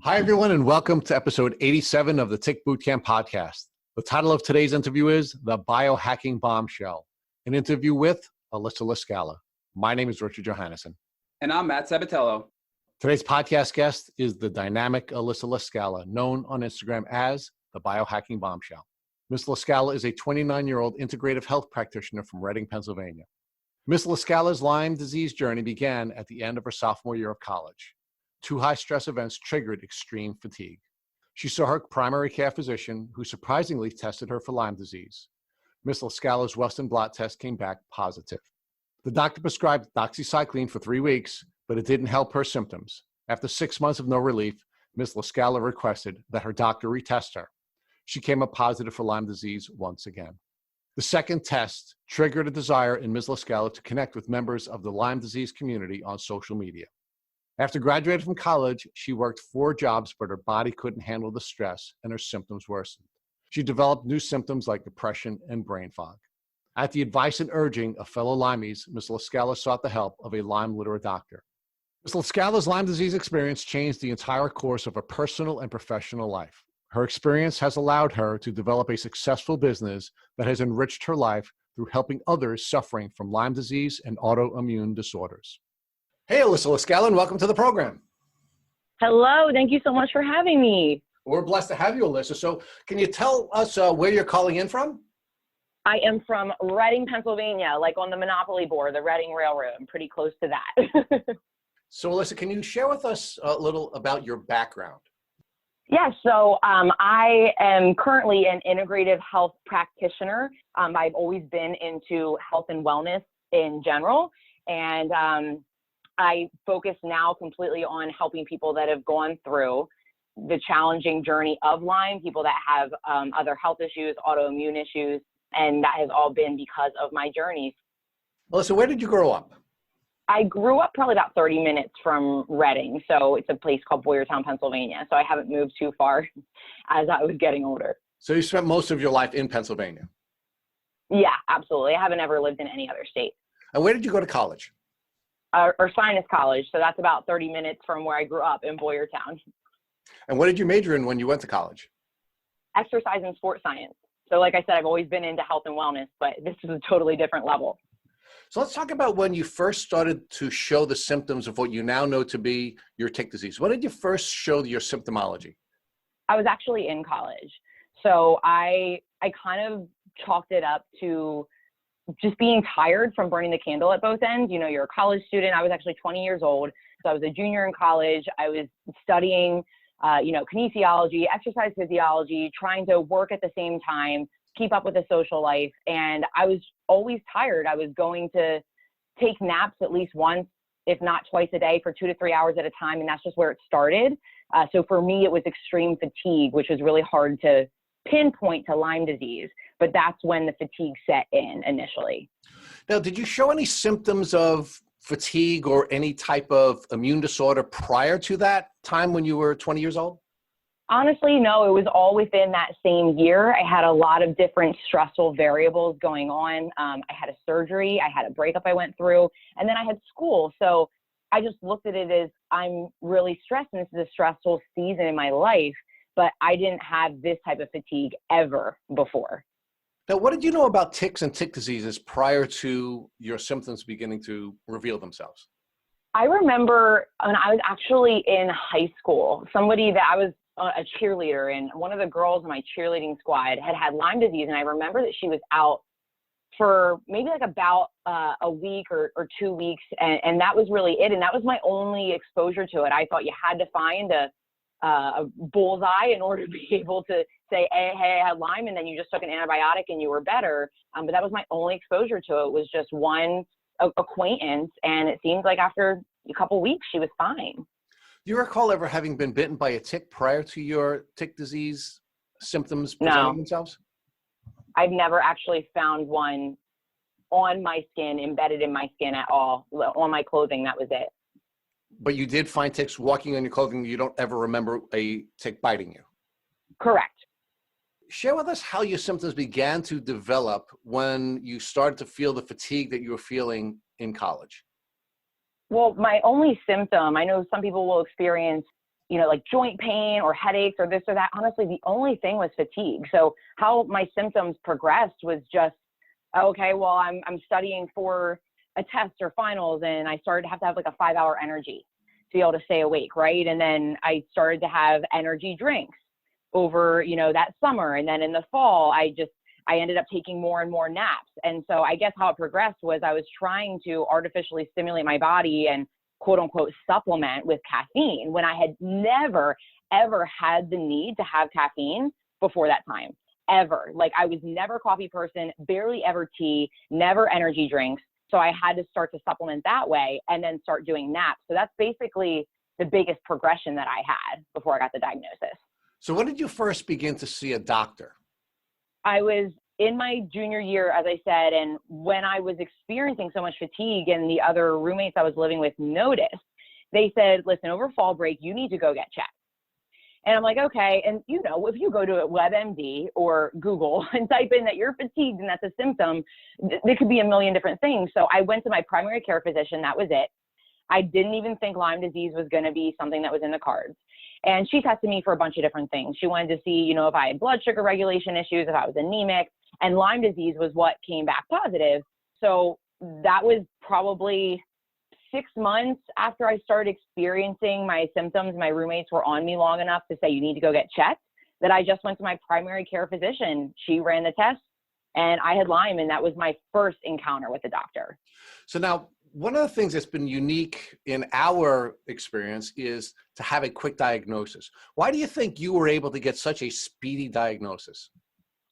Hi, everyone, and welcome to episode 87 of the Tick Bootcamp podcast. The title of today's interview is The Biohacking Bombshell, an interview with Allyssa LaScala. My name is Richard Johannesson. And I'm Matt Sabatello. Today's podcast guest is the dynamic Allyssa LaScala, known on Instagram as The Biohacking Bombshell. Ms. LaScala is a 29-year-old integrative health practitioner from Reading, Pennsylvania. Ms. LaScala's Lyme disease journey began at the end of her sophomore year of college. Two high-stress events triggered extreme fatigue. She saw her primary care physician, who surprisingly tested her for Lyme disease. Ms. LaScala's Western Blot test came back positive. The doctor prescribed Doxycycline for 3 weeks, but it didn't help her symptoms. After 6 months of no relief, Ms. LaScala requested that her doctor retest her. She came up positive for Lyme disease once again. The second test triggered a desire in Ms. LaScala to connect with members of the Lyme disease community on social media. After graduating from college, she worked 4 jobs, but her body couldn't handle the stress and her symptoms worsened. She developed new symptoms like depression and brain fog. At the advice and urging of fellow Lymies, Ms. LaScala sought the help of a Lyme literate doctor. Ms. LaScala's Lyme disease experience changed the entire course of her personal and professional life. Her experience has allowed her to develop a successful business that has enriched her life through helping others suffering from Lyme disease and autoimmune disorders. Hey, Allyssa LaScala, and welcome to the program. Hello, thank you so much for having me. We're blessed to have you, Allyssa. So can you tell us where you're calling in from? I am from Reading, Pennsylvania, like on the Monopoly board, the Reading Railroad. I'm pretty close to that. So, Allyssa, can you share with us a little about your background? Yes, so I am currently an integrative health practitioner. I've always been into health and wellness in general, and I focus now completely on helping people that have gone through the challenging journey of Lyme, people that have other health issues, autoimmune issues, and that has all been because of my journey. Allyssa, where did you grow up? I grew up probably about 30 minutes from Reading, so it's a place called Boyertown, Pennsylvania, so I haven't moved too far as I was getting older. So you spent most of your life in Pennsylvania? Yeah, absolutely. I haven't ever lived in any other state. And where did you go to college? Ursinus College, so that's about 30 minutes from where I grew up in Boyertown. And what did you major in when you went to college? Exercise and sports science. So like I said, I've always been into health and wellness, but this is a totally different level. So let's talk about when you first started to show the symptoms of what you now know to be your tick disease. When did you first show your symptomology? I was actually in college. So I kind of chalked it up to just being tired from burning the candle at both ends. You know, you're a college student. I was actually 20 years old. So I was a junior in college. I was studying, kinesiology, exercise physiology, trying to work at the same time, keep up with a social life. And I was always tired. I was going to take naps at least once, if not twice a day for 2 to 3 hours at a time. And that's just where it started. So for me, it was extreme fatigue, which was really hard to pinpoint to Lyme disease, but that's when the fatigue set in initially. Now, did you show any symptoms of fatigue or any type of immune disorder prior to that time when you were 20 years old? Honestly, no, it was all within that same year. I had a lot of different stressful variables going on. I had a surgery, I had a breakup I went through, and then I had school. So I just looked at it as I'm really stressed and this is a stressful season in my life, but I didn't have this type of fatigue ever before. Now, what did you know about ticks and tick diseases prior to your symptoms beginning to reveal themselves? I remember when I was actually in high school, somebody that I was a cheerleader, and one of the girls in my cheerleading squad had Lyme disease. And I remember that she was out for maybe like about a week or 2 weeks. And that was really it. And that was my only exposure to it. I thought you had to find a bullseye in order to be able to say, hey, I had Lyme, and then you just took an antibiotic and you were better. But that was my only exposure to it, was just one acquaintance. And it seemed like after a couple weeks, she was fine. Do you recall ever having been bitten by a tick prior to your tick disease symptoms presenting themselves? I've never actually found one on my skin, embedded in my skin at all. On my clothing, that was it. But you did find ticks walking on your clothing. You don't ever remember a tick biting you? Correct. Share with us how your symptoms began to develop when you started to feel the fatigue that you were feeling in college. Well, my only symptom, I know some people will experience like joint pain or headaches or this or that. Honestly, the only thing was fatigue. So how my symptoms progressed was just, okay, well, I'm studying for a test or finals, and I started to have like a 5-hour energy to be able to stay awake, right? And then I started to have energy drinks over, that summer. And then in the fall, I ended up taking more and more naps. And so I guess how it progressed was I was trying to artificially stimulate my body and quote unquote supplement with caffeine when I had never, ever had the need to have caffeine before that time, ever. Like I was never a coffee person, barely ever tea, never energy drinks. So I had to start to supplement that way and then start doing naps. So that's basically the biggest progression that I had before I got the diagnosis. So when did you first begin to see a doctor? I was in my junior year, as I said, and when I was experiencing so much fatigue and the other roommates I was living with noticed, they said, listen, over fall break, you need to go get checked. And I'm like, okay. And if you go to a WebMD or Google and type in that you're fatigued and that's a symptom, there could be a million different things. So I went to my primary care physician. That was it. I didn't even think Lyme disease was going to be something that was in the cards. And she tested me for a bunch of different things. She wanted to see, if I had blood sugar regulation issues, if I was anemic, and Lyme disease was what came back positive. So that was probably 6 months after I started experiencing my symptoms. My roommates were on me long enough to say, you need to go get checked, that I just went to my primary care physician. She ran the test and I had Lyme, and that was my first encounter with the doctor. So now, one of the things that's been unique in our experience is to have a quick diagnosis. Why do you think you were able to get such a speedy diagnosis?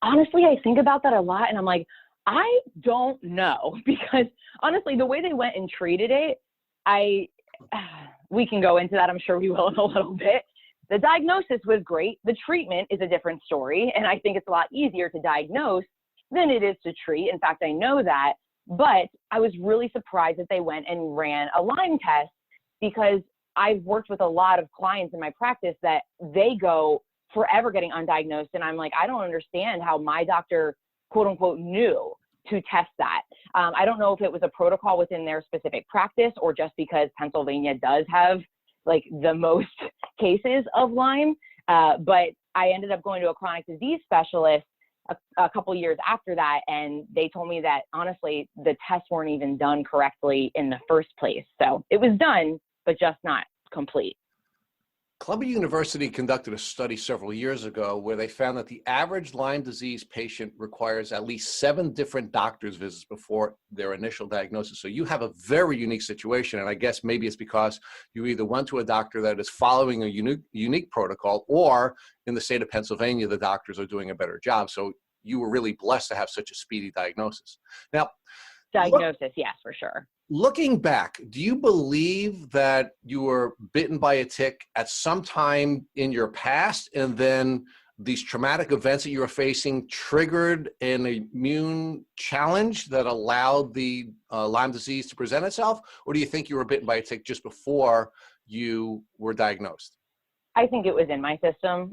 Honestly, I think about that a lot, and I'm like, I don't know, because honestly, the way they went and treated it, we can go into that. I'm sure we will in a little bit. The diagnosis was great. The treatment is a different story. And I think it's a lot easier to diagnose than it is to treat. In fact, I know that, but I was really surprised that they went and ran a Lyme test, because I've worked with a lot of clients in my practice that they go forever getting undiagnosed. And I'm like, I don't understand how my doctor, quote unquote, knew to test that. I don't know if it was a protocol within their specific practice or just because Pennsylvania does have like the most cases of Lyme. But I ended up going to a chronic disease specialist a couple years after that. And they told me that honestly, the tests weren't even done correctly in the first place. So it was done, but just not complete. Columbia University conducted a study several years ago where they found that the average Lyme disease patient requires at least 7 different doctor's visits before their initial diagnosis. So you have a very unique situation, and I guess maybe it's because you either went to a doctor that is following a unique protocol, or in the state of Pennsylvania, the doctors are doing a better job. So you were really blessed to have such a speedy diagnosis. Now, diagnosis, yes, for sure. Looking back, do you believe that you were bitten by a tick at some time in your past, and then these traumatic events that you were facing triggered an immune challenge that allowed the Lyme disease to present itself? Or do you think you were bitten by a tick just before you were diagnosed? I think it was in my system.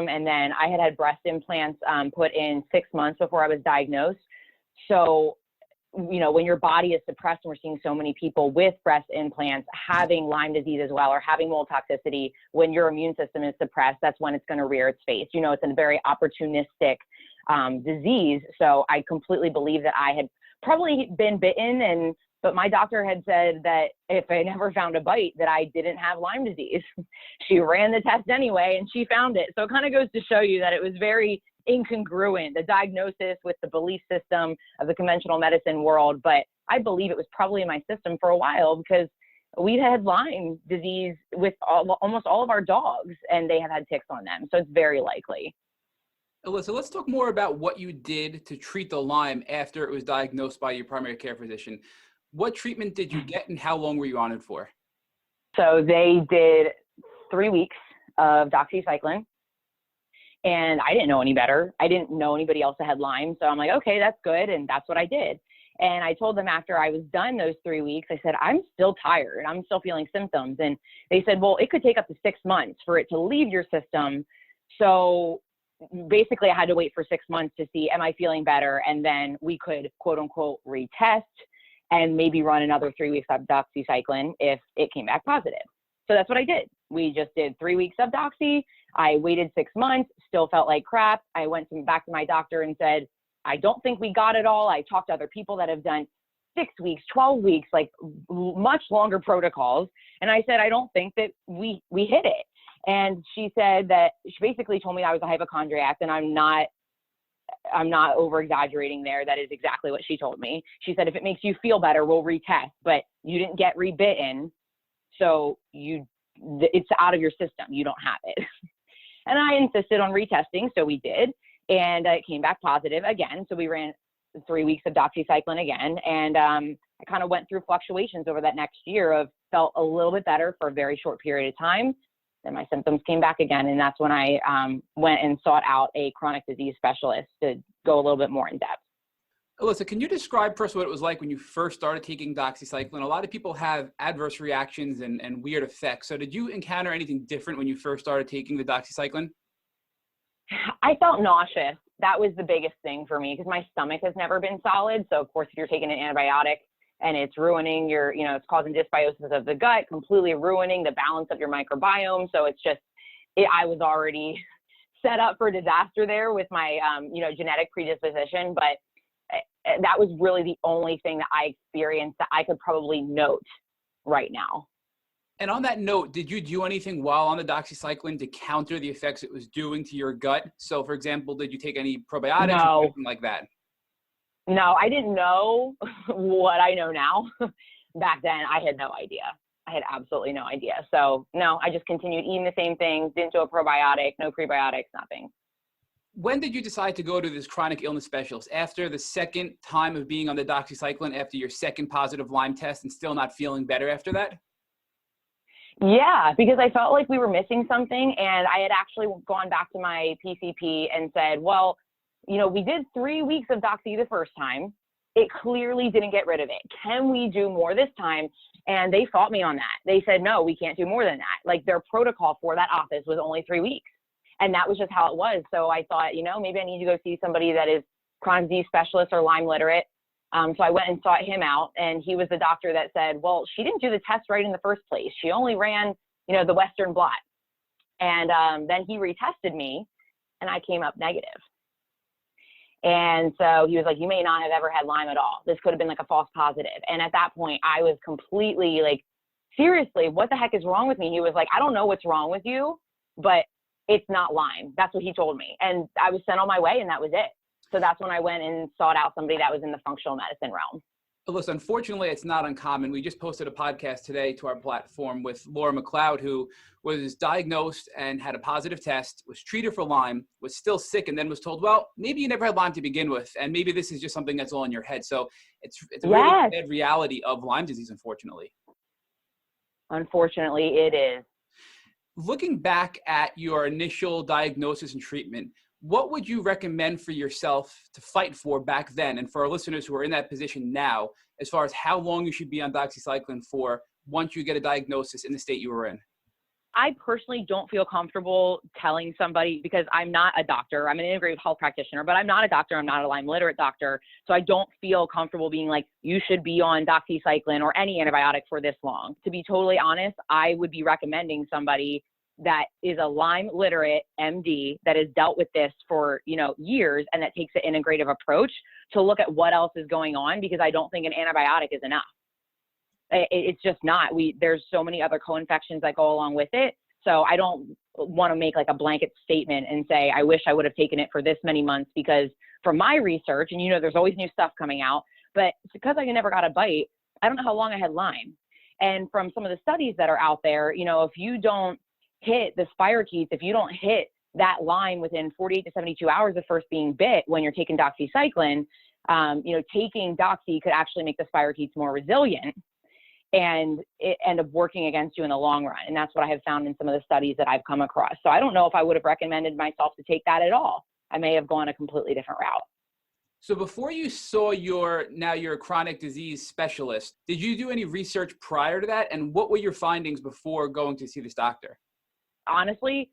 And then I had breast implants put in 6 months before I was diagnosed. So when your body is suppressed, and we're seeing so many people with breast implants having Lyme disease as well, or having mold toxicity, when your immune system is suppressed, that's when it's going to rear its face. It's a very opportunistic disease. So I completely believe that I had probably been bitten, but my doctor had said that if I never found a bite, that I didn't have Lyme disease. She ran the test anyway, and she found it. So it kind of goes to show you that it was very incongruent, the diagnosis with the belief system of the conventional medicine world. But I believe it was probably in my system for a while, because we've had Lyme disease with almost all of our dogs, and they have had ticks on them. So it's very likely. Allyssa, let's talk more about what you did to treat the Lyme after it was diagnosed by your primary care physician. What treatment did you get, and how long were you on it for? So they did 3 weeks of Doxycycline. And I didn't know any better. I didn't know anybody else that had Lyme. So I'm like, okay, that's good. And that's what I did. And I told them after I was done those 3 weeks, I said, I'm still tired. I'm still feeling symptoms. And they said, well, it could take up to 6 months for it to leave your system. So basically I had to wait for 6 months to see, am I feeling better? And then we could, quote unquote, retest and maybe run another 3 weeks of Doxycycline if it came back positive. So that's what I did. We just did 3 weeks of Doxy. I waited 6 months, still felt like crap. I went back to my doctor and said, I don't think we got it all. I talked to other people that have done 6 weeks, 12 weeks, like much longer protocols. And I said, I don't think that we hit it. And she said that she basically told me I was a hypochondriac, and I'm not over exaggerating there. That is exactly what she told me. She said, if it makes you feel better, we'll retest, but you didn't get rebitten. So it's out of your system. You don't have it. And I insisted on retesting. So we did. And it came back positive again. So we ran 3 weeks of Doxycycline again. And I kind of went through fluctuations over that next year of felt a little bit better for a very short period of time. Then my symptoms came back again. And that's when I went and sought out a chronic disease specialist to go a little bit more in depth. Allyssa, can you describe first what it was like when you first started taking Doxycycline? A lot of people have adverse reactions and weird effects. So did you encounter anything different when you first started taking the Doxycycline? I felt nauseous. That was the biggest thing for me because my stomach has never been solid. So of course, if you're taking an antibiotic and it's ruining it's causing dysbiosis of the gut, completely ruining the balance of your microbiome. So it's just, I was already set up for disaster there with my, genetic predisposition. But that was really the only thing that I experienced that I could probably note right now. And on that note, did you do anything while on the Doxycycline to counter the effects it was doing to your gut? So for example, did you take any probiotics or anything like that? No, I didn't know what I know now. Back then, I had no idea. I had absolutely no idea. So no, I just continued eating the same things, didn't do a probiotic, no prebiotics, nothing. When did you decide to go to this chronic illness specialist? After the second time of being on the Doxycycline, after your second positive Lyme test and still not feeling better after that? Yeah, because I felt like we were missing something. And I had actually gone back to my PCP and said, well, we did 3 weeks of Doxy the first time. It clearly didn't get rid of it. Can we do more this time? And they fought me on that. They said, no, we can't do more than that. Like their protocol for that office was only 3 weeks. And that was just how it was. So I thought, maybe I need to go see somebody that is chronic disease specialist or Lyme literate. So I went and sought him out, and he was the doctor that said, well, she didn't do the test right in the first place. She only ran, the Western Blot. And then he retested me, and I came up negative. And so he was like, you may not have ever had Lyme at all. This could have been like a false positive. And at that point, I was completely like, seriously, what the heck is wrong with me? He was like, I don't know what's wrong with you, but it's not Lyme. That's what he told me. And I was sent on my way, and that was it. So that's when I went and sought out somebody that was in the functional medicine realm. Alyssa, unfortunately, it's not uncommon. We just posted a podcast today to our platform with Laura McLeod, who was diagnosed and had a positive test, was treated for Lyme, was still sick, and then was told, well, maybe you never had Lyme to begin with, and maybe this is just something that's all in your head. So it's a really bad reality of Lyme disease, unfortunately. Unfortunately, it is. Looking back at your initial diagnosis and treatment, what would you recommend for yourself to fight for back then, and for our listeners who are in that position now, as far as how long you should be on Doxycycline for once you get a diagnosis in the state you were in? I personally don't feel comfortable telling somebody, because I'm not a doctor. I'm an integrative health practitioner, but I'm not a doctor. I'm not a Lyme literate doctor. So I don't feel comfortable being like, you should be on Doxycycline or any antibiotic for this long. To be totally honest, I would be recommending somebody that is a Lyme literate MD that has dealt with this for, years, and that takes an integrative approach to look at what else is going on, because I don't think an antibiotic is enough. It's just not. There's so many other co-infections that go along with it. So I don't want to make like a blanket statement and say, I wish I would have taken it for this many months, because from my research, and there's always new stuff coming out, but because I never got a bite, I don't know how long I had Lyme. And from some of the studies that are out there, if you don't hit the spirochetes, if you don't hit that Lyme within 48 to 72 hours of first being bit when you're taking Doxycycline, taking Doxy could actually make the spirochetes more resilient, and it end up working against you in the long run. And that's what I have found in some of the studies that I've come across. So I don't know if I would have recommended myself to take that at all. I may have gone a completely different route. So before you saw you're a chronic disease specialist, did you do any research prior to that? And what were your findings before going to see this doctor? Honestly,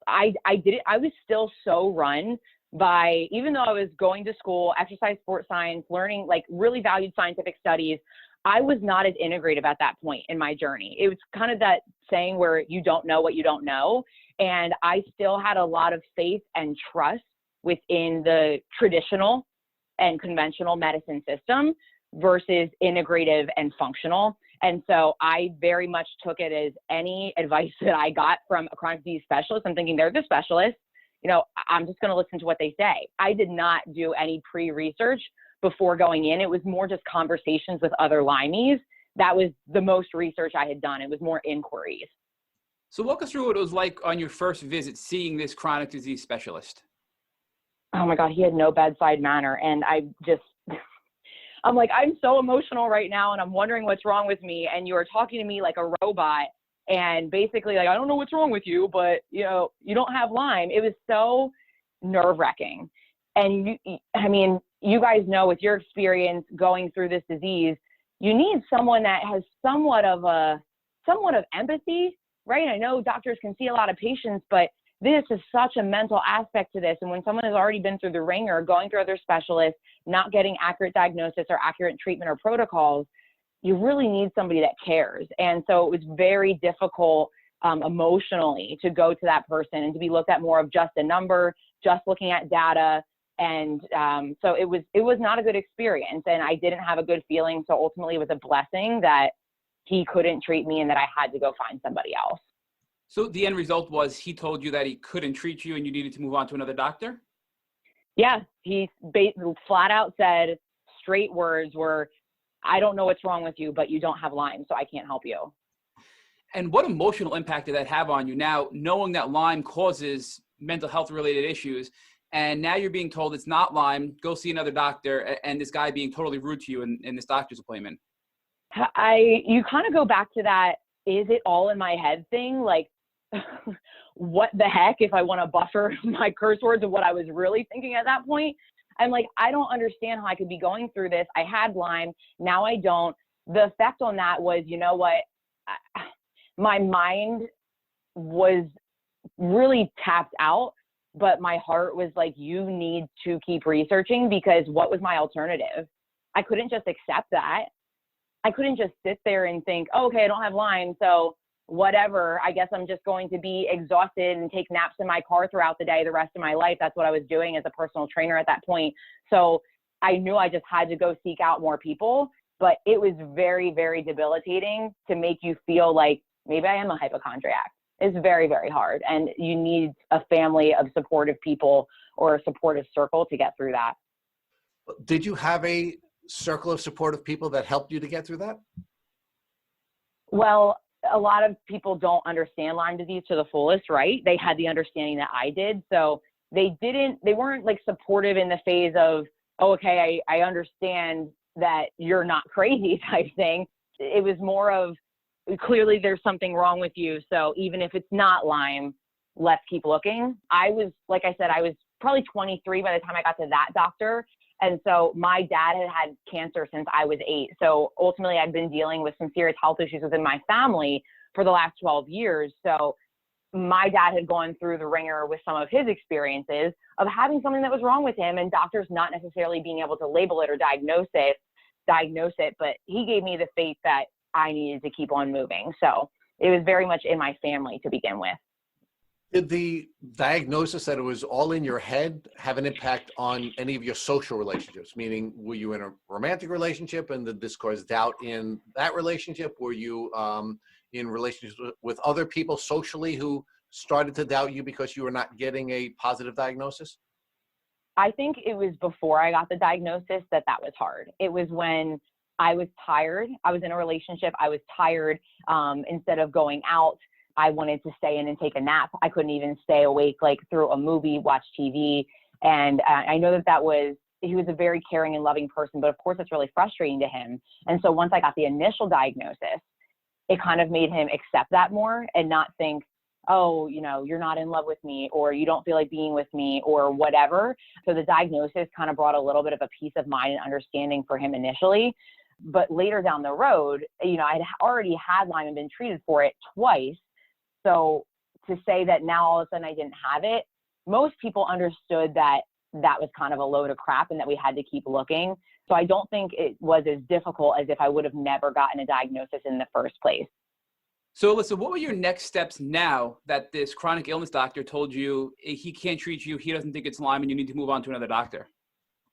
I did it. I was still so run by, even though I was going to school, exercise, sports science, learning, like really valued scientific studies, I was not as integrative at that point in my journey. It was kind of that saying where you don't know what you don't know. And I still had a lot of faith and trust within the traditional and conventional medicine system versus integrative and functional. And so I very much took it as any advice that I got from a chronic disease specialist. I'm thinking they're the specialist. You know, I'm just going to listen to what they say. I did not do any pre-research before going in. It was more just conversations with other Lymies. That was the most research I had done. It was more inquiries. So walk us through what it was like on your first visit seeing this chronic disease specialist. Oh my God, he had no bedside manner. And I'm like, I'm so emotional right now and I'm wondering what's wrong with me. And you are talking to me like a robot and basically like, I don't know what's wrong with you, but you know, you don't have Lyme. It was so nerve-wracking. And you guys know with your experience going through this disease, you need someone that has somewhat of empathy, right? I know doctors can see a lot of patients, but this is such a mental aspect to this. And when someone has already been through the ringer, going through other specialists, not getting accurate diagnosis or accurate treatment or protocols, you really need somebody that cares. And so it was very difficult emotionally to go to that person and to be looked at more of just a number, just looking at data. And so it was not a good experience and I didn't have a good feeling. So ultimately it was a blessing that he couldn't treat me and that I had to go find somebody else. So the end result was he told you that he couldn't treat you and you needed to move on to another doctor? Yeah, he flat out said, straight words were, I don't know what's wrong with you, but you don't have Lyme, so I can't help you. And what emotional impact did that have on you now, knowing that Lyme causes mental health related issues, and now you're being told it's not Lyme, go see another doctor, and this guy being totally rude to you in this doctor's appointment? You kind of go back to that, is it all in my head thing? Like, what the heck if I want to buffer my curse words of what I was really thinking at that point? I'm like, I don't understand how I could be going through this. I had Lyme, now I don't. The effect on that was, you know what? My mind was really tapped out, but my heart was like, you need to keep researching, because what was my alternative? I couldn't just accept that. I couldn't just sit there and think, oh, okay, I don't have Lyme, so whatever, I guess I'm just going to be exhausted and take naps in my car throughout the day the rest of my life. That's what I was doing as a personal trainer at that point. So I knew I just had to go seek out more people, but it was very, very debilitating to make you feel like maybe I am a hypochondriac. It's very, very hard. And you need a family of supportive people or a supportive circle to get through that. Did you have a circle of supportive people that helped you to get through that? Well, a lot of people don't understand Lyme disease to the fullest, right? They had the understanding that I did. So they weren't like supportive in the phase of, oh, okay, I understand that you're not crazy type thing. It was more of, clearly there's something wrong with you. So even if it's not Lyme, let's keep looking. I was, like I said, I was probably 23 by the time I got to that doctor. And so my dad had cancer since I was 8. So ultimately I've been dealing with some serious health issues within my family for the last 12 years. So my dad had gone through the ringer with some of his experiences of having something that was wrong with him and doctors not necessarily being able to label it or diagnose it, but he gave me the faith that I needed to keep on moving. So it was very much in my family to begin with. Did the diagnosis that it was all in your head have an impact on any of your social relationships? Meaning, were you in a romantic relationship and did this cause doubt in that relationship? Were you in relationships with other people socially who started to doubt you because you were not getting a positive diagnosis? I think it was before I got the diagnosis that was hard. It was when I was tired. I was in a relationship. I was tired. Instead of going out, I wanted to stay in and take a nap. I couldn't even stay awake, like through a movie, watch TV. And I know he was a very caring and loving person, but of course it's really frustrating to him. And so once I got the initial diagnosis, it kind of made him accept that more and not think, oh, you're not in love with me, or you don't feel like being with me, or whatever. So the diagnosis kind of brought a little bit of a peace of mind and understanding for him initially. But later down the road, I'd already had Lyme and been treated for it twice. So to say that now all of a sudden I didn't have it, most people understood that that was kind of a load of crap and that we had to keep looking. So I don't think it was as difficult as if I would have never gotten a diagnosis in the first place. So Alyssa, what were your next steps now that this chronic illness doctor told you he can't treat you, he doesn't think it's Lyme, and you need to move on to another doctor?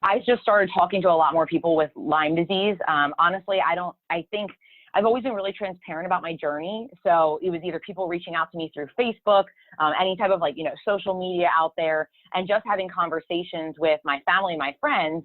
I just started talking to a lot more people with Lyme disease. Honestly, I think I've always been really transparent about my journey. So it was either people reaching out to me through Facebook, any type of social media out there, and just having conversations with my family and my friends,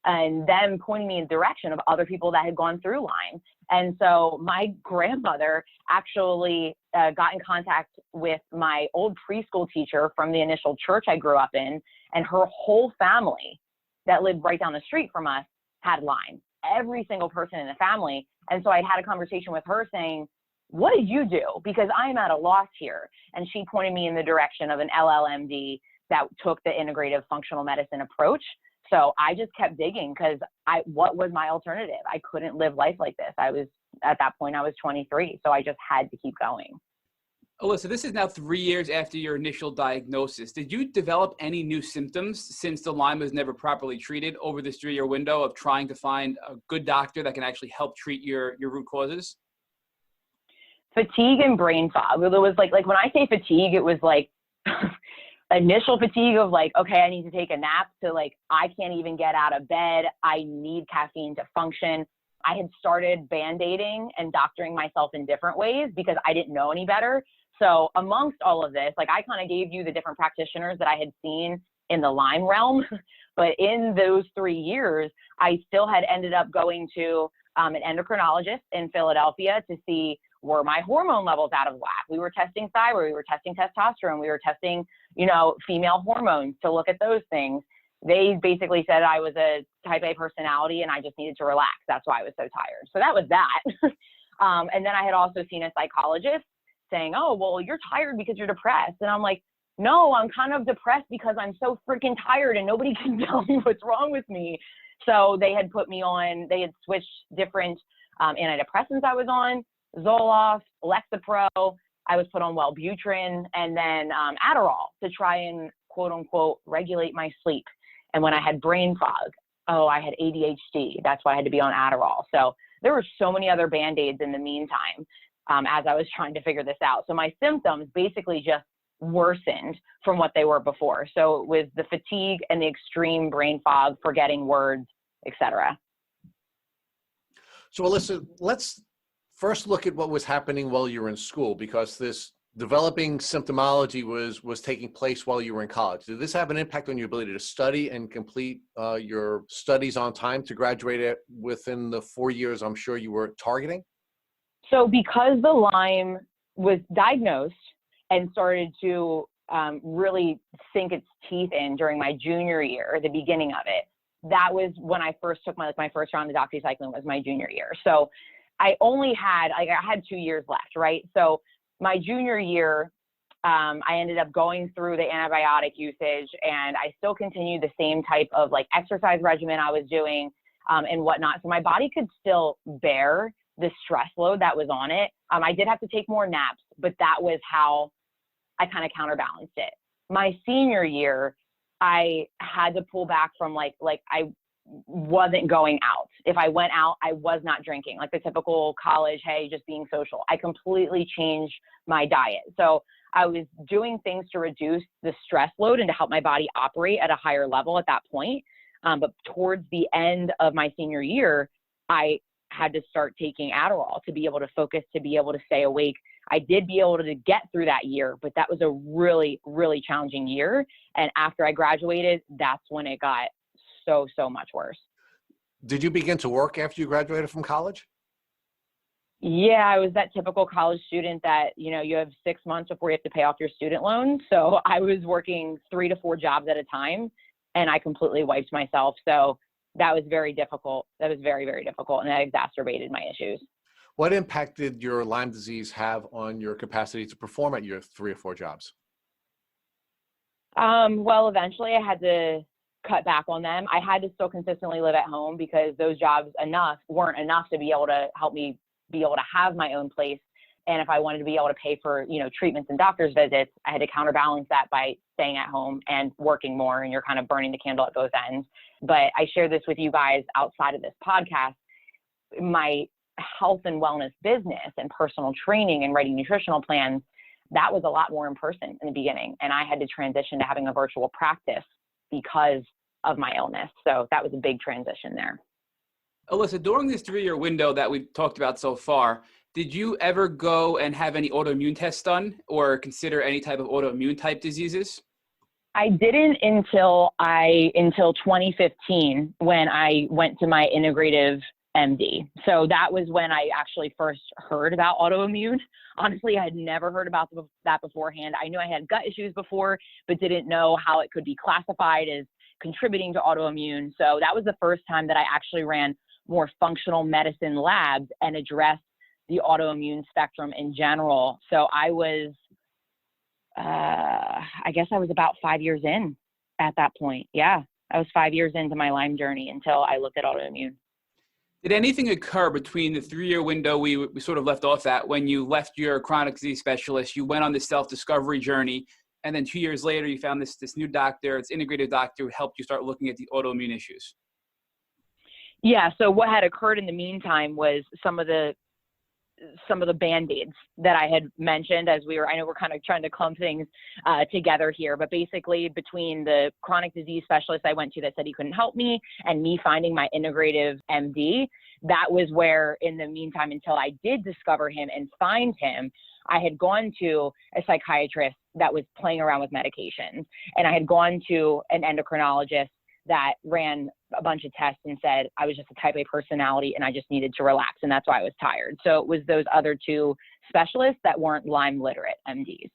and them pointing me in the direction of other people that had gone through Lyme. And so my grandmother actually got in contact with my old preschool teacher from the initial church I grew up in, and her whole family that lived right down the street from us had Lyme, every single person in the family. And so I'd had a conversation with her saying, what did you do? Because I'm at a loss here. And she pointed me in the direction of an LLMD that took the integrative functional medicine approach. So I just kept digging because what was my alternative? I couldn't live life like this. At that point, I was 23. So I just had to keep going. Alyssa, this is now 3 years after your initial diagnosis. Did you develop any new symptoms since the Lyme was never properly treated over this 3-year window of trying to find a good doctor that can actually help treat your root causes? Fatigue and brain fog. It was like when I say fatigue, it was like initial fatigue of okay, I need to take a nap, to I can't even get out of bed. I need caffeine to function. I had started band-aiding and doctoring myself in different ways because I didn't know any better. So amongst all of this, I kind of gave you the different practitioners that I had seen in the Lyme realm. But in those 3 years, I still had ended up going to an endocrinologist in Philadelphia to see, were my hormone levels out of whack? We were testing thyroid, we were testing testosterone, we were testing, female hormones to look at those things. They basically said I was a type A personality and I just needed to relax. That's why I was so tired. So that was that. And then I had also seen a psychologist saying, oh, well, you're tired because you're depressed. And I'm like, no, I'm kind of depressed because I'm so freaking tired and nobody can tell me what's wrong with me. So they had put me on, they had switched different antidepressants I was on, Zoloft, Lexapro. I was put on Wellbutrin, and then Adderall to try and quote unquote regulate my sleep. And when I had brain fog, I had ADHD. That's why I had to be on Adderall. So there were so many other Band-Aids in the meantime as I was trying to figure this out. So my symptoms basically just worsened from what they were before. So it was the fatigue and the extreme brain fog, forgetting words, etc. So Alyssa, let's first look at what was happening while you were in school, because this developing symptomology was taking place while you were in college. Did this have an impact on your ability to study and complete your studies on time to graduate it within the 4 years I'm sure you were targeting? So because the Lyme was diagnosed and started to really sink its teeth in during my junior year, the beginning of it, that was when I first took my first round of Doxycycline was my junior year. So I only had, I had 2 years left, right? So my junior year, I ended up going through the antibiotic usage, and I still continued the same type of exercise regimen I was doing and whatnot. So my body could still bear the stress load that was on it. I did have to take more naps, but that was how I kind of counterbalanced it. My senior year, I had to pull back from I wasn't going out. If I went out, I was not drinking, like the typical college, hey, just being social. I completely changed my diet. So I was doing things to reduce the stress load and to help my body operate at a higher level at that point. But towards the end of my senior year, I had to start taking Adderall to be able to focus, to be able to stay awake. I did be able to get through that year, but that was a really, really challenging year. And after I graduated, that's when it got so much worse. Did you begin to work after you graduated from college? Yeah, I was that typical college student that, you have 6 months before you have to pay off your student loans. So I was working 3 to 4 jobs at a time, and I completely wiped myself. So that was very difficult. That was very, very difficult, and that exacerbated my issues. What impact did your Lyme disease have on your capacity to perform at your 3 or 4 jobs? Well, eventually I had to cut back on them. I had to still consistently live at home because those jobs weren't enough to be able to help me be able to have my own place And if I wanted to be able to pay for, treatments and doctor's visits, I had to counterbalance that by staying at home and working more, and you're kind of burning the candle at both ends. But I share this with you guys outside of this podcast. My health and wellness business and personal training and writing nutritional plans, that was a lot more in person in the beginning. And I had to transition to having a virtual practice because of my illness. So that was a big transition there. Allyssa, during this 3-year window that we've talked about so far, did you ever go and have any autoimmune tests done or consider any type of autoimmune type diseases? I didn't until 2015 when I went to my integrative MD. So that was when I actually first heard about autoimmune. Honestly, I had never heard about that beforehand. I knew I had gut issues before, but didn't know how it could be classified as contributing to autoimmune. So that was the first time that I actually ran more functional medicine labs and addressed the autoimmune spectrum in general. So I was, I guess I was about 5 years in at that point. Yeah, I was 5 years into my Lyme journey until I looked at autoimmune. Did anything occur between the 3-year window we sort of left off at when you left your chronic disease specialist, you went on this self-discovery journey, and then 2 years later you found this new doctor, this integrative doctor, who helped you start looking at the autoimmune issues? Yeah, so what had occurred in the meantime was some of the Band-Aids that I had mentioned I know we're kind of trying to clump things together here, but basically between the chronic disease specialist I went to that said he couldn't help me and me finding my integrative MD, that was where in the meantime, until I did discover him and find him, I had gone to a psychiatrist that was playing around with medications, and I had gone to an endocrinologist that ran a bunch of tests and said I was just a type A personality and I just needed to relax, and that's why I was tired. So it was those other two specialists that weren't Lyme literate MDs.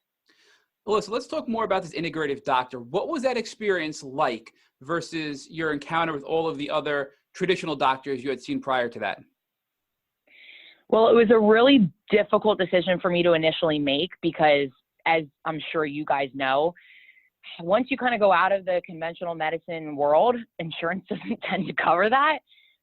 Well, so let's talk more about this integrative doctor. What was that experience like versus your encounter with all of the other traditional doctors you had seen prior to that? Well, it was a really difficult decision for me to initially make because, as I'm sure you guys know, once you kind of go out of the conventional medicine world, insurance doesn't tend to cover that.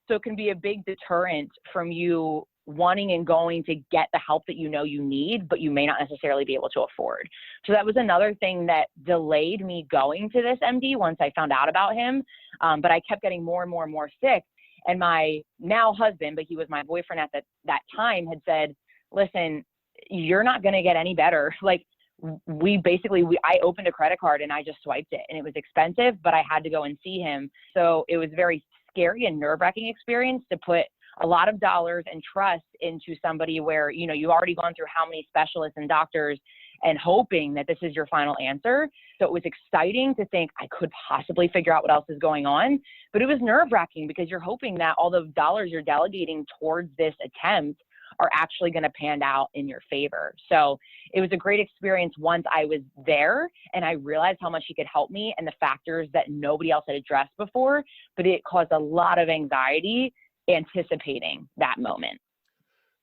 So it can be a big deterrent from you wanting and going to get the help that you know you need, but you may not necessarily be able to afford. So that was another thing that delayed me going to this MD once I found out about him. But I kept getting more and more and more sick. And my now husband, but he was my boyfriend at that time, had said, listen, you're not going to get any better. Like, I opened a credit card and I just swiped it, and it was expensive, but I had to go and see him. So it was very scary and nerve-wracking experience to put a lot of dollars and trust into somebody where, you've already gone through how many specialists and doctors and hoping that this is your final answer. So it was exciting to think I could possibly figure out what else is going on, but it was nerve-wracking because you're hoping that all the dollars you're delegating towards this attempt are actually going to pan out in your favor. So it was a great experience once I was there and I realized how much he could help me and the factors that nobody else had addressed before, but it caused a lot of anxiety anticipating that moment.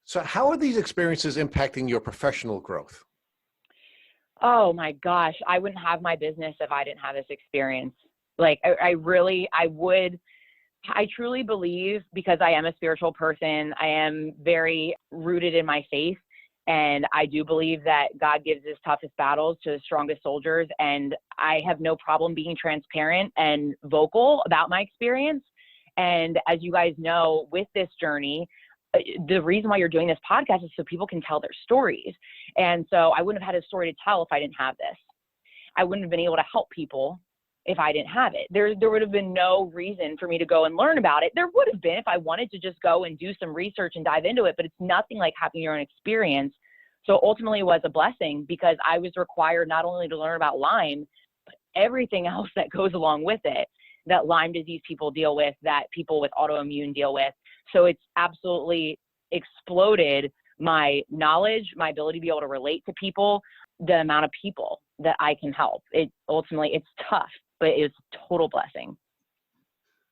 So how are these experiences impacting your professional growth? Oh my gosh, I wouldn't have my business if I didn't have this experience. Like I truly believe, because I am a spiritual person, I am very rooted in my faith, and I do believe that God gives his toughest battles to the strongest soldiers, and I have no problem being transparent and vocal about my experience. And as you guys know, with this journey, the reason why you're doing this podcast is so people can tell their stories. And so I wouldn't have had a story to tell if I didn't have this. I wouldn't have been able to help people if I didn't have it. There would have been no reason for me to go and learn about it. There would have been if I wanted to just go and do some research and dive into it, but it's nothing like having your own experience. So ultimately it was a blessing because I was required not only to learn about Lyme, but everything else that goes along with it, that Lyme disease people deal with, that people with autoimmune deal with. So it's absolutely exploded my knowledge, my ability to be able to relate to people, the amount of people that I can help. It's tough, but it's a total blessing.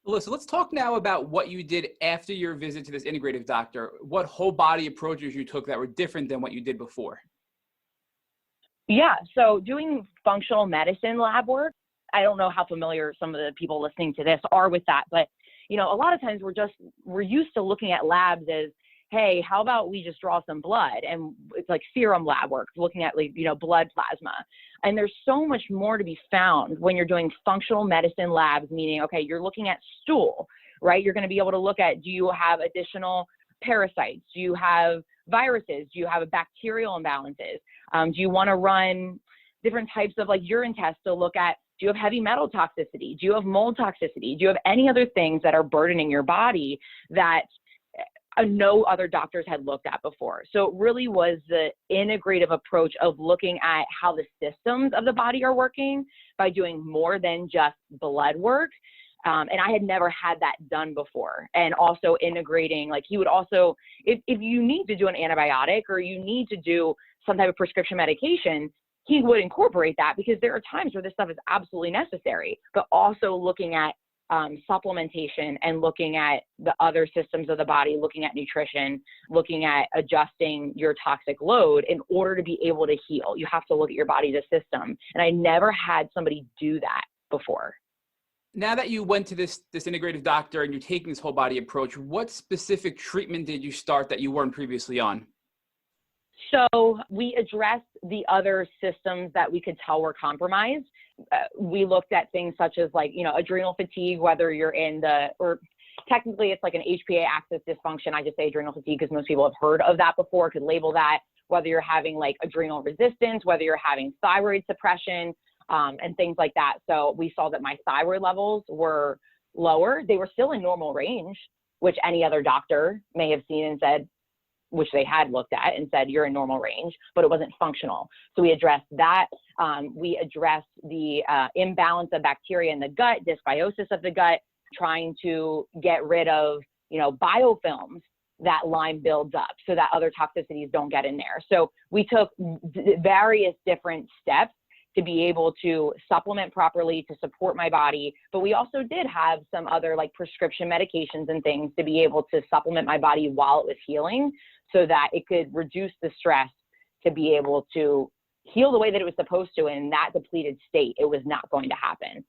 Alyssa, let's talk now about what you did after your visit to this integrative doctor. What whole body approaches you took that were different than what you did before? Yeah, so doing functional medicine lab work, I don't know how familiar some of the people listening to this are with that, but a lot of times we're used to looking at labs as, hey, how about we just draw some blood? And it's like serum lab work, looking at like, blood plasma. And there's so much more to be found when you're doing functional medicine labs, meaning, okay, you're looking at stool, right? You're going to be able to look at, do you have additional parasites? Do you have viruses? Do you have bacterial imbalances? Do you want to run different types of like urine tests to look at, do you have heavy metal toxicity? Do you have mold toxicity? Do you have any other things that are burdening your body that no other doctors had looked at before? So it really was the integrative approach of looking at how the systems of the body are working by doing more than just blood work. And I had never had that done before. And also integrating, like he would also, if you need to do an antibiotic or you need to do some type of prescription medication, he would incorporate that, because there are times where this stuff is absolutely necessary, but also looking at supplementation and looking at the other systems of the body, looking at nutrition, looking at adjusting your toxic load in order to be able to heal. You have to look at your body as a system. And I never had somebody do that before. Now that you went to this integrative doctor and you're taking this whole body approach, what specific treatment did you start that you weren't previously on? So we addressed the other systems that we could tell were compromised. We looked at things such as like, adrenal fatigue, whether you're in or technically it's like an HPA axis dysfunction. I just say adrenal fatigue because most people have heard of that before, could label that, whether you're having like adrenal resistance, whether you're having thyroid suppression, and things like that. So we saw that my thyroid levels were lower. They were still in normal range, which any other doctor may have seen and said, which they had looked at and said, you're in normal range, but it wasn't functional. So we addressed that. We addressed the imbalance of bacteria in the gut, dysbiosis of the gut, trying to get rid of, biofilms that Lyme builds up so that other toxicities don't get in there. So we took various different steps to be able to supplement properly, to support my body. But we also did have some other like prescription medications and things to be able to supplement my body while it was healing so that it could reduce the stress to be able to heal the way that it was supposed to. In that depleted state, it was not going to happen.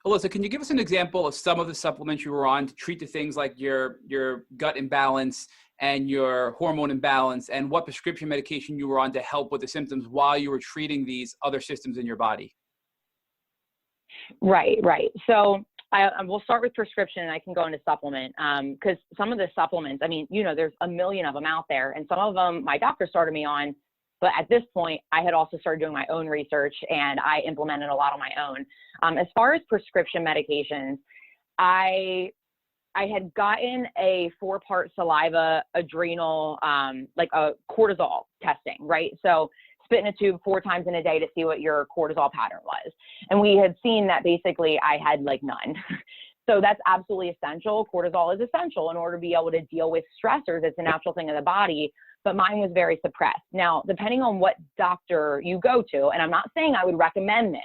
Alyssa, can you give us an example of some of the supplements you were on to treat the things like your gut imbalance and your hormone imbalance, and what prescription medication you were on to help with the symptoms while you were treating these other systems in your body? Right. So I will start with prescription and I can go into supplement. Because some of the supplements, there's a million of them out there, and some of them my doctor started me on. But at this point, I had also started doing my own research and I implemented a lot on my own. As far as prescription medications, I had gotten a 4-part saliva adrenal, like a cortisol testing, right? So spit in a tube 4 times in a day to see what your cortisol pattern was. And we had seen that basically I had like none. So that's absolutely essential. Cortisol is essential in order to be able to deal with stressors. It's a natural thing of the body, but mine was very suppressed. Now, depending on what doctor you go to, and I'm not saying I would recommend this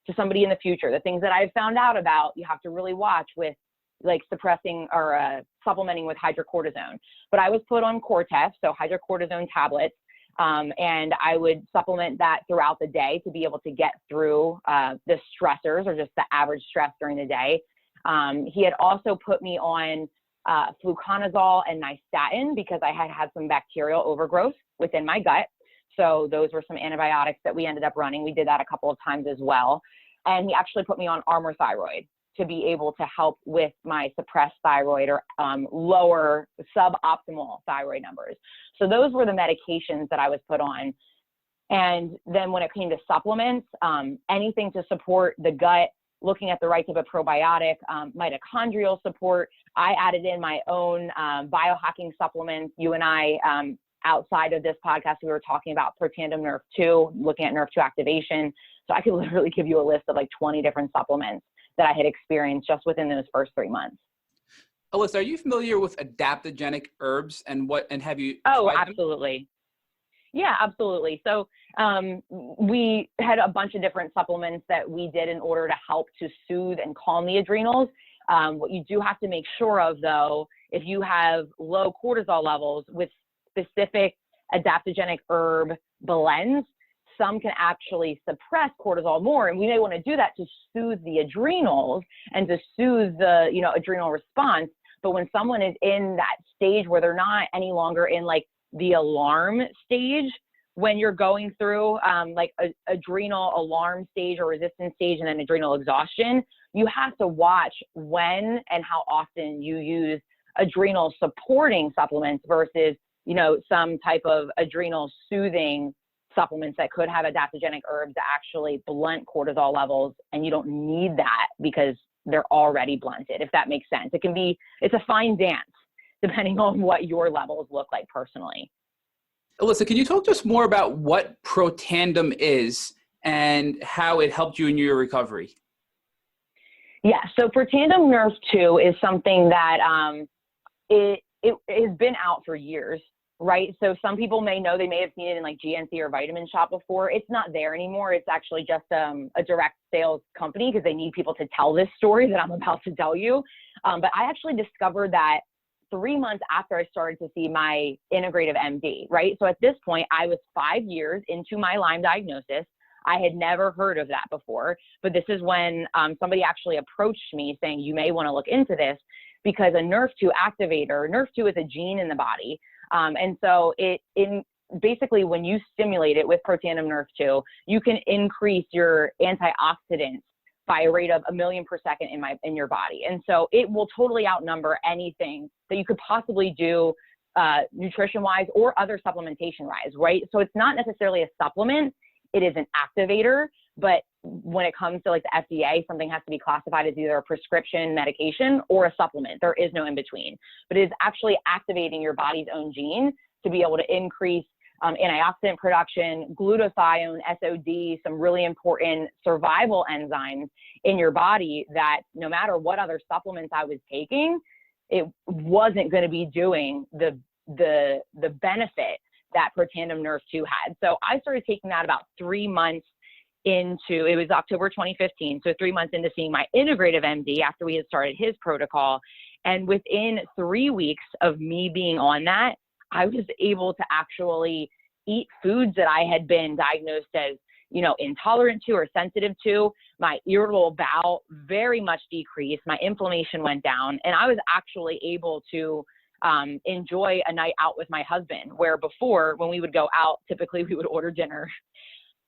to somebody in the future, the things that I've found out about, you have to really watch with like suppressing or supplementing with hydrocortisone. But I was put on Cortef, so hydrocortisone tablets, and I would supplement that throughout the day to be able to get through the stressors or just the average stress during the day. He had also put me on fluconazole and nystatin because I had some bacterial overgrowth within my gut. So those were some antibiotics that we ended up running. We did that a couple of times as well. And he actually put me on Armour Thyroid to be able to help with my suppressed thyroid or lower suboptimal thyroid numbers. So those were the medications that I was put on. And then when it came to supplements, anything to support the gut, looking at the right type of probiotic, mitochondrial support. I added in my own biohacking supplements. You and I, outside of this podcast, we were talking about Protandim Nerve 2, looking at Nerve 2 activation. So I could literally give you a list of like 20 different supplements that I had experienced just within those first 3 months. Alyssa, are you familiar with adaptogenic herbs and have you Oh, tried them? Absolutely. Yeah, absolutely. So we had a bunch of different supplements that we did in order to help to soothe and calm the adrenals. What you do have to make sure of, though, if you have low cortisol levels with specific adaptogenic herb blends, some can actually suppress cortisol more. And we may want to do that to soothe the adrenals and to soothe the, adrenal response. But when someone is in that stage where they're not any longer in like the alarm stage, when you're going through like a adrenal alarm stage or resistance stage and then adrenal exhaustion, you have to watch when and how often you use adrenal supporting supplements versus, you know, some type of adrenal soothing supplements that could have adaptogenic herbs that actually blunt cortisol levels, and you don't need that because they're already blunted, if that makes sense. It's a fine dance depending on what your levels look like personally. Alyssa, can you talk to us more about what Protandim is and how it helped you in your recovery? Yeah, so Protandim Nerve 2 is something that it has been out for years, right? So some people may know, they may have seen it in like GNC or Vitamin Shop before. It's not there anymore. It's actually just a direct sales company because they need people to tell this story that I'm about to tell you. But I actually discovered that 3 months after I started to see my integrative MD, right? So at this point, I was 5 years into my Lyme diagnosis. I had never heard of that before, but this is when somebody actually approached me saying, you may want to look into this because a NRF2 activator, NRF2 is a gene in the body. And so basically when you stimulate it with Protandim NRF2, you can increase your antioxidants by a rate of 1 million per second in your body. And so it will totally outnumber anything that you could possibly do nutrition-wise or other supplementation-wise, right? So it's not necessarily a supplement, it is an activator, but when it comes to like the FDA, something has to be classified as either a prescription medication or a supplement. There is no in between, but it is actually activating your body's own gene to be able to increase antioxidant production, glutathione, SOD, some really important survival enzymes in your body that no matter what other supplements I was taking, it wasn't going to be doing the benefit that Protandim Nerve 2 had. So I started taking that about 3 months into, it was October 2015, so 3 months into seeing my integrative MD after we had started his protocol. And within 3 weeks of me being on that, I was able to actually eat foods that I had been diagnosed as, you know, intolerant to or sensitive to. My irritable bowel very much decreased. My inflammation went down, and I was actually able to enjoy a night out with my husband, where before when we would go out, typically we would order dinner.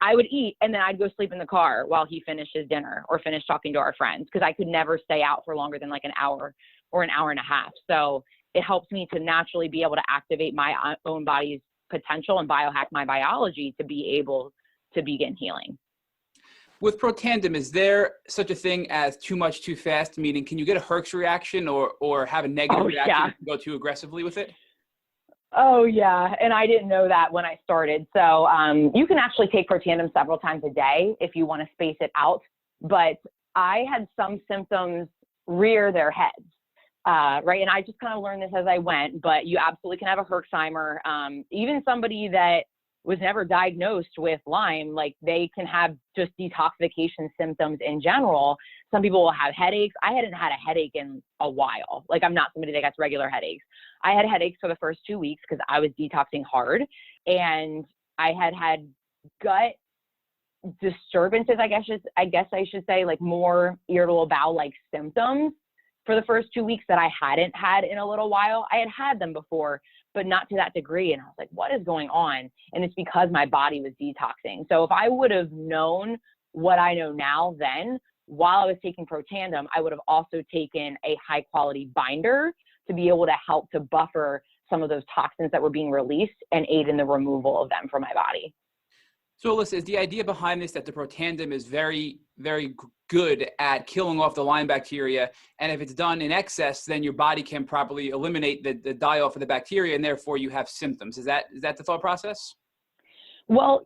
I would eat and then I'd go sleep in the car while he finished his dinner or finished talking to our friends, because I could never stay out for longer than like an hour or an hour and a half. So it helps me to naturally be able to activate my own body's potential and biohack my biology to be able to begin healing. With Protandim, is there such a thing as too much too fast? Meaning, can you get a Herx reaction or have a negative reaction if you go too aggressively with it? Oh, yeah. And I didn't know that when I started. So you can actually take Protandim several times a day if you want to space it out. But I had some symptoms rear their heads, right? And I just kind of learned this as I went. But you absolutely can have a Herxheimer. Even somebody that was never diagnosed with Lyme, like they can have just detoxification symptoms in general. Some people will have headaches. I hadn't had a headache in a while. Like I'm not somebody that gets regular headaches. I had headaches for the first 2 weeks because I was detoxing hard, and I had gut disturbances, I guess I should say, like more irritable bowel-like symptoms for the first 2 weeks that I hadn't had in a little while. I had them before, but not to that degree. And I was like, what is going on? And it's because my body was detoxing. So if I would have known what I know now then, while I was taking Protandim, I would have also taken a high quality binder to be able to help to buffer some of those toxins that were being released and aid in the removal of them from my body. So Alyssa, is the idea behind this that the Protandim is very, very good at killing off the Lyme bacteria, and if it's done in excess, then your body can properly eliminate the die-off of the bacteria, and therefore you have symptoms? Is that the thought process? Well,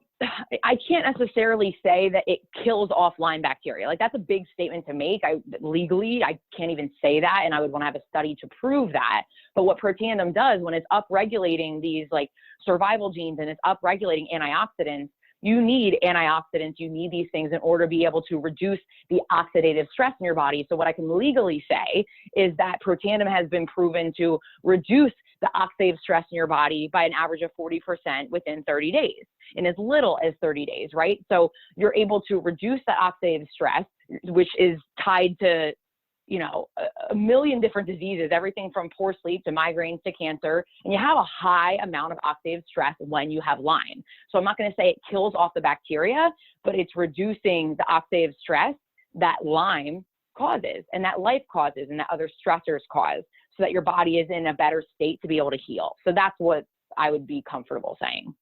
I can't necessarily say that it kills off Lyme bacteria. Like that's a big statement to make. Legally, I can't even say that, and I would want to have a study to prove that. But what Protandim does when it's upregulating these like survival genes and it's upregulating antioxidants, you need antioxidants, you need these things in order to be able to reduce the oxidative stress in your body. So what I can legally say is that Protandim has been proven to reduce the oxidative stress in your body by an average of 40% within 30 days, in as little as 30 days, right? So you're able to reduce that oxidative stress, which is tied to, a million different diseases, everything from poor sleep to migraines to cancer, and you have a high amount of oxidative stress when you have Lyme. So I'm not going to say it kills off the bacteria, but it's reducing the oxidative stress that Lyme causes and that life causes and that other stressors cause, so that your body is in a better state to be able to heal. So that's what I would be comfortable saying.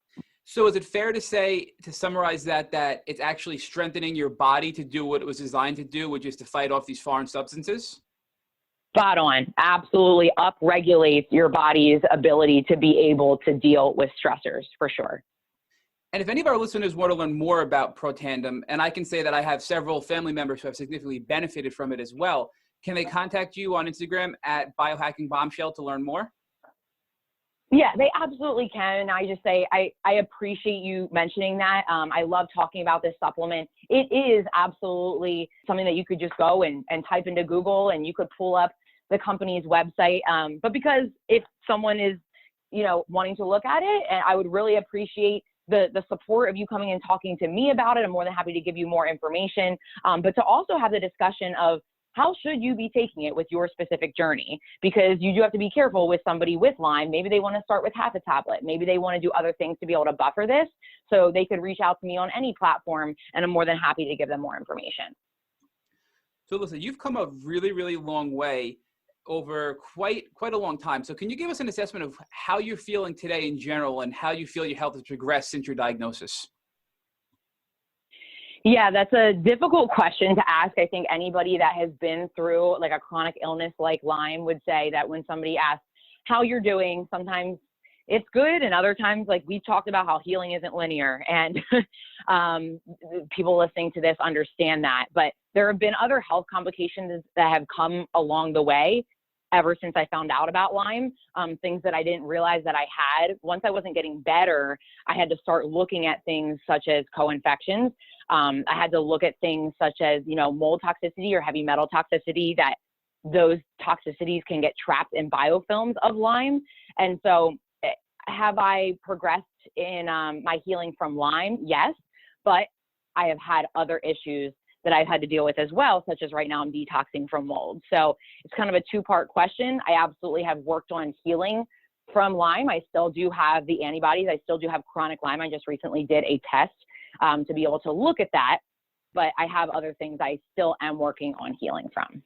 So is it fair to say, to summarize that it's actually strengthening your body to do what it was designed to do, which is to fight off these foreign substances? Spot on. Absolutely upregulates your body's ability to be able to deal with stressors, for sure. And if any of our listeners want to learn more about Protandim, and I can say that I have several family members who have significantly benefited from it as well, can they contact you on Instagram at Biohacking Bombshell to learn more? Yeah, they absolutely can. And I just say, I appreciate you mentioning that. I love talking about this supplement. It is absolutely something that you could just go and type into Google, and you could pull up the company's website. But because if someone is, wanting to look at it, and I would really appreciate the support of you coming and talking to me about it. I'm more than happy to give you more information, but to also have the discussion of how should you be taking it with your specific journey? Because you do have to be careful with somebody with Lyme. Maybe they want to start with half a tablet. Maybe they want to do other things to be able to buffer this. So they could reach out to me on any platform, and I'm more than happy to give them more information. So listen, you've come a really, really long way over quite a long time. So can you give us an assessment of how you're feeling today in general, and how you feel your health has progressed since your diagnosis? Yeah, that's a difficult question to ask. I think anybody that has been through like a chronic illness like Lyme would say that when somebody asks how you're doing, sometimes it's good, and other times, like we've talked about, how healing isn't linear, and people listening to this understand that. But there have been other health complications that have come along the way ever since I found out about Lyme, things that I didn't realize that I had. Once I wasn't getting better, I had to start looking at things such as co-infections. I had to look at things such as, mold toxicity or heavy metal toxicity, that those toxicities can get trapped in biofilms of Lyme. And so have I progressed in my healing from Lyme? Yes, but I have had other issues that I've had to deal with as well, such as right now I'm detoxing from mold. So it's kind of a two-part question. I absolutely have worked on healing from Lyme. I still do have the antibodies. I still do have chronic Lyme. I just recently did a test to be able to look at that, but I have other things I still am working on healing from.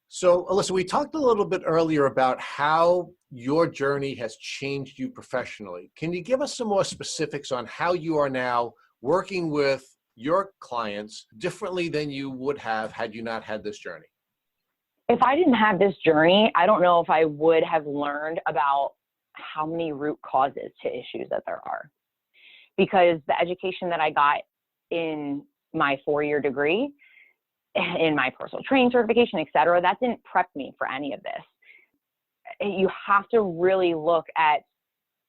So, Allyssa, we talked a little bit earlier about how your journey has changed you professionally. Can you give us some more specifics on how you are now working with your clients differently than you would have had you not had this journey? If I didn't have this journey, I don't know if I would have learned about how many root causes to issues that there are. Because the education that I got in my 4-year degree, in my personal training certification, et cetera, that didn't prep me for any of this. You have to really look at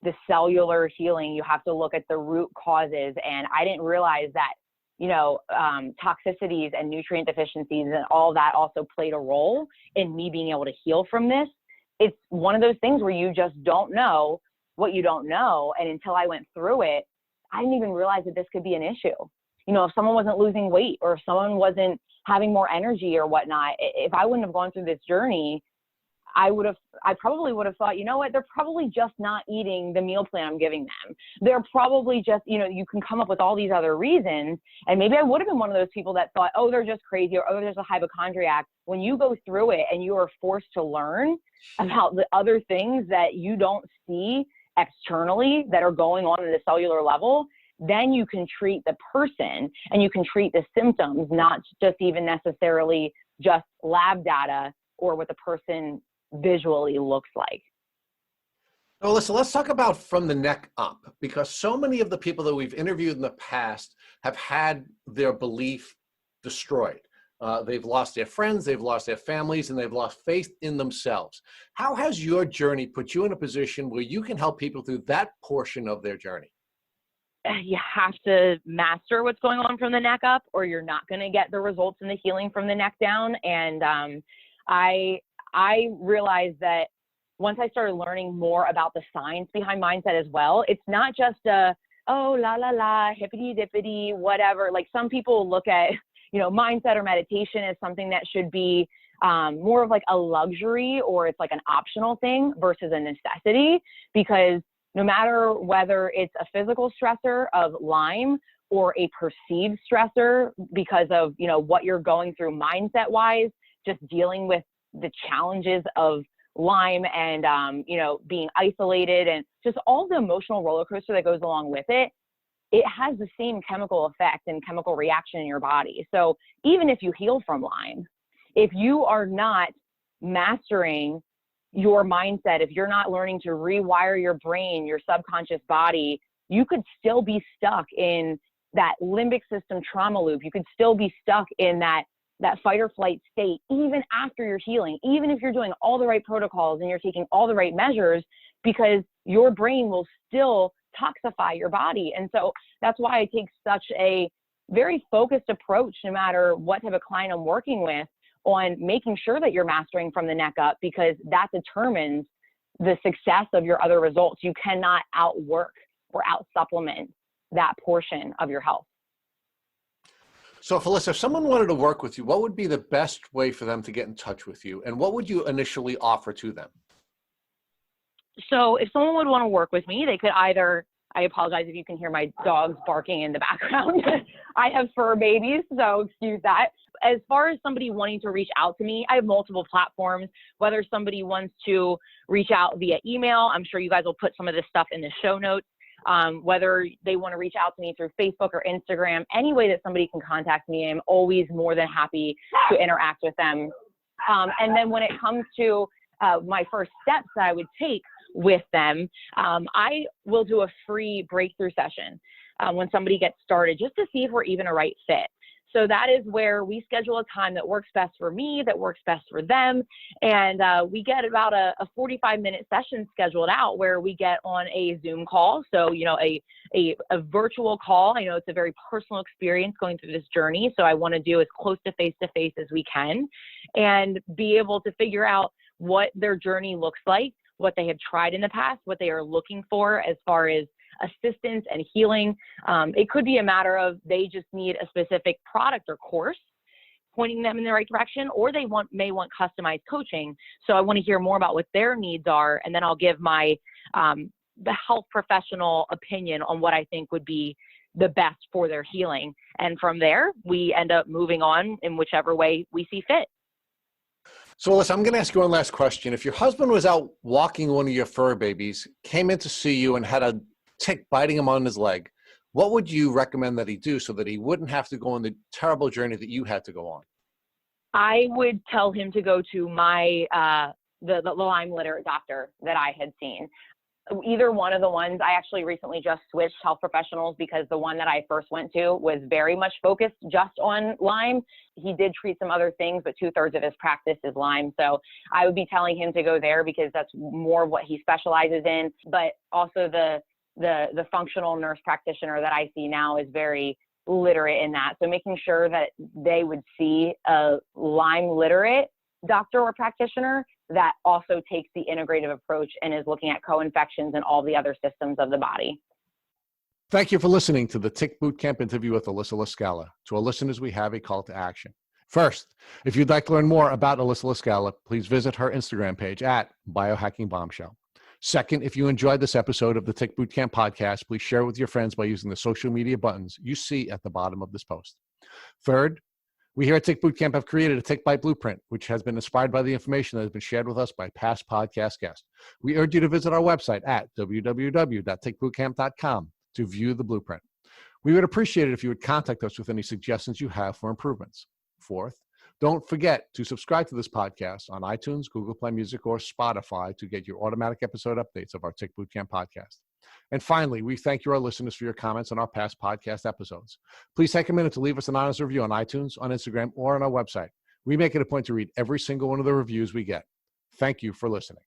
the cellular healing. You have to look at the root causes. And I didn't realize that, toxicities and nutrient deficiencies and all that also played a role in me being able to heal from this. It's one of those things where you just don't know what you don't know. And until I went through it, I didn't even realize that this could be an issue. If someone wasn't losing weight, or if someone wasn't having more energy or whatnot, if I wouldn't have gone through this journey, I probably would have thought, they're probably just not eating the meal plan I'm giving them. They're probably just, you can come up with all these other reasons. And maybe I would have been one of those people that thought, oh, they're just crazy, or oh, there's a hypochondriac. When you go through it and you are forced to learn about the other things that you don't see externally that are going on at a cellular level, then you can treat the person and you can treat the symptoms, not just even necessarily just lab data or what the person visually looks like. Well, listen, let's talk about from the neck up, because so many of the people that we've interviewed in the past have had their belief destroyed. They've lost their friends, they've lost their families, and they've lost faith in themselves. How has your journey put you in a position where you can help people through that portion of their journey? You have to master what's going on from the neck up, or you're not going to get the results in the healing from the neck down. And I realized that once I started learning more about the science behind mindset as well, it's not just oh, la, la, la, hippity dippity, whatever. Like some people look at, mindset or meditation is something that should be more of like a luxury, or it's like an optional thing versus a necessity, because no matter whether it's a physical stressor of Lyme or a perceived stressor because of, what you're going through mindset wise, just dealing with the challenges of Lyme and, being isolated and just all the emotional roller coaster that goes along with it, it has the same chemical effect and chemical reaction in your body. So even if you heal from Lyme, if you are not mastering your mindset, if you're not learning to rewire your brain, your subconscious body, you could still be stuck in that limbic system trauma loop. You could still be stuck in that fight or flight state, even after you're healing, even if you're doing all the right protocols and you're taking all the right measures, because your brain will still toxify your body. And so that's why I take such a very focused approach, no matter what type of client I'm working with, on making sure that you're mastering from the neck up, because that determines the success of your other results. You cannot outwork or out supplement that portion of your health. So, Allyssa, if someone wanted to work with you, what would be the best way for them to get in touch with you? And what would you initially offer to them? So if someone would want to work with me, they could either, I apologize if you can hear my dogs barking in the background. I have fur babies, so excuse that. As far as somebody wanting to reach out to me, I have multiple platforms. Whether somebody wants to reach out via email, I'm sure you guys will put some of this stuff in the show notes. Whether they want to reach out to me through Facebook or Instagram, any way that somebody can contact me, I'm always more than happy to interact with them. And then when it comes to my first steps that I would take with them, I will do a free breakthrough session when somebody gets started, just to see if we're even a right fit. So that is where we schedule a time that works best for me, that works best for them. And we get about a 45-minute session scheduled out where we get on a Zoom call. So, a virtual call. I know it's a very personal experience going through this journey. So I want to do as close to face as we can and be able to figure out what their journey looks like, what they have tried in the past, what they are looking for as far as assistance and healing. It could be a matter of they just need a specific product or course pointing them in the right direction, or they may want customized coaching. So I want to hear more about what their needs are, and then I'll give my the health professional opinion on what I think would be the best for their healing. And from there, we end up moving on in whichever way we see fit. So, Allyssa, I'm going to ask you one last question. If your husband was out walking one of your fur babies, came in to see you and had a tick biting him on his leg, what would you recommend that he do so that he wouldn't have to go on the terrible journey that you had to go on? I would tell him to go to my the Lyme literate doctor that I had seen. Either one of the ones. I actually recently just switched health professionals because the one that I first went to was very much focused just on Lyme. He did treat some other things, but 2/3 of his practice is Lyme. So I would be telling him to go there because that's more of what he specializes in. But also the functional nurse practitioner that I see now is very literate in that. So making sure that they would see a Lyme literate doctor or practitioner that also takes the integrative approach and is looking at co-infections and all the other systems of the body. Thank you for listening to the Tick Bootcamp interview with Allyssa LaScala. To our listeners, we have a call to action. First, if you'd like to learn more about Allyssa LaScala, please visit her Instagram page at Biohacking Bombshell. Second, if you enjoyed this episode of the Tick Bootcamp podcast, please share it with your friends by using the social media buttons you see at the bottom of this post. Third, we here at Tick Bootcamp have created a Tick Bite Blueprint, which has been inspired by the information that has been shared with us by past podcast guests. We urge you to visit our website at www.tickbootcamp.com to view the blueprint. We would appreciate it if you would contact us with any suggestions you have for improvements. Fourth, don't forget to subscribe to this podcast on iTunes, Google Play Music, or Spotify to get your automatic episode updates of our Tick Bootcamp podcast. And finally, we thank you, our listeners, for your comments on our past podcast episodes. Please take a minute to leave us an honest review on iTunes, on Instagram, or on our website. We make it a point to read every single one of the reviews we get. Thank you for listening.